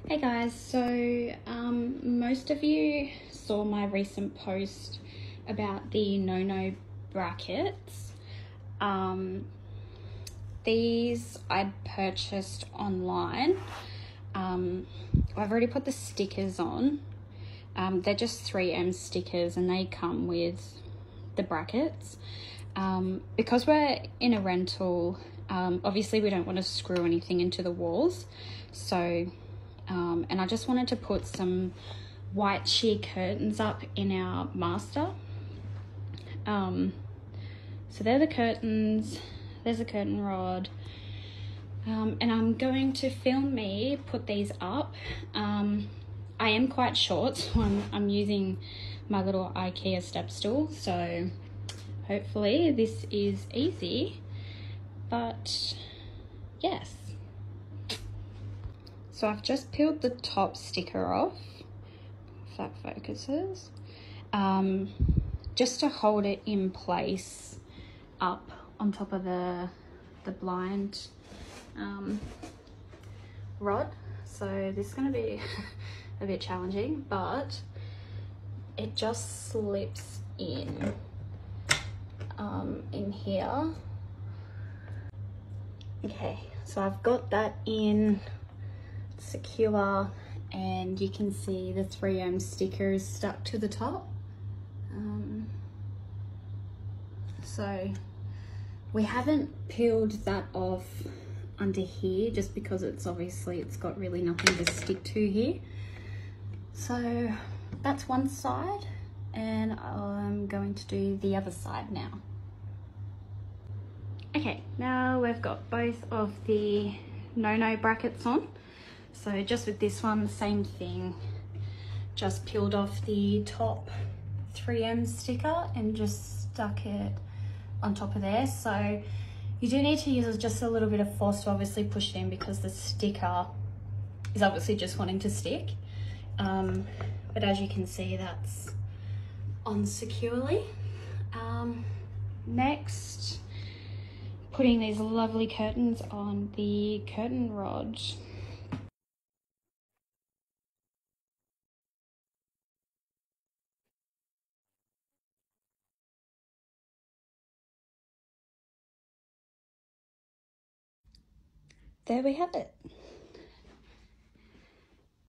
Hey guys, so most of you saw my recent post about the Nono brackets. These I'd purchased online. I've already put the stickers on. They're just 3M stickers and they come with the brackets. Because we're in a rental, obviously we don't want to screw anything into the walls, so and I just wanted to put some white sheer curtains up in our master. So they're the curtains, there's a curtain rod, and I'm going to film me put these up. I am quite short, so I'm using my little IKEA step stool, so hopefully this is easy, but yes. So I've just peeled the top sticker off, if that focuses, just to hold it in place up on top of the blind rod. So this is going to be a bit challenging, but it just slips in here. Okay, so I've got that in secure, and you can see the 3M sticker is stuck to the top. So we haven't peeled that off under here just because it's got really nothing to stick to here. So that's one side, and I'm going to do the other side now. Okay, now we've got both of the Nono brackets on. So just with this one, the same thing, just peeled off the top 3M sticker and just stuck it on top of there. So you do need to use just a little bit of force to obviously push it in, because the sticker is obviously just wanting to stick. But as you can see, that's on securely. Next, putting these lovely curtains on the curtain rod. There we have it.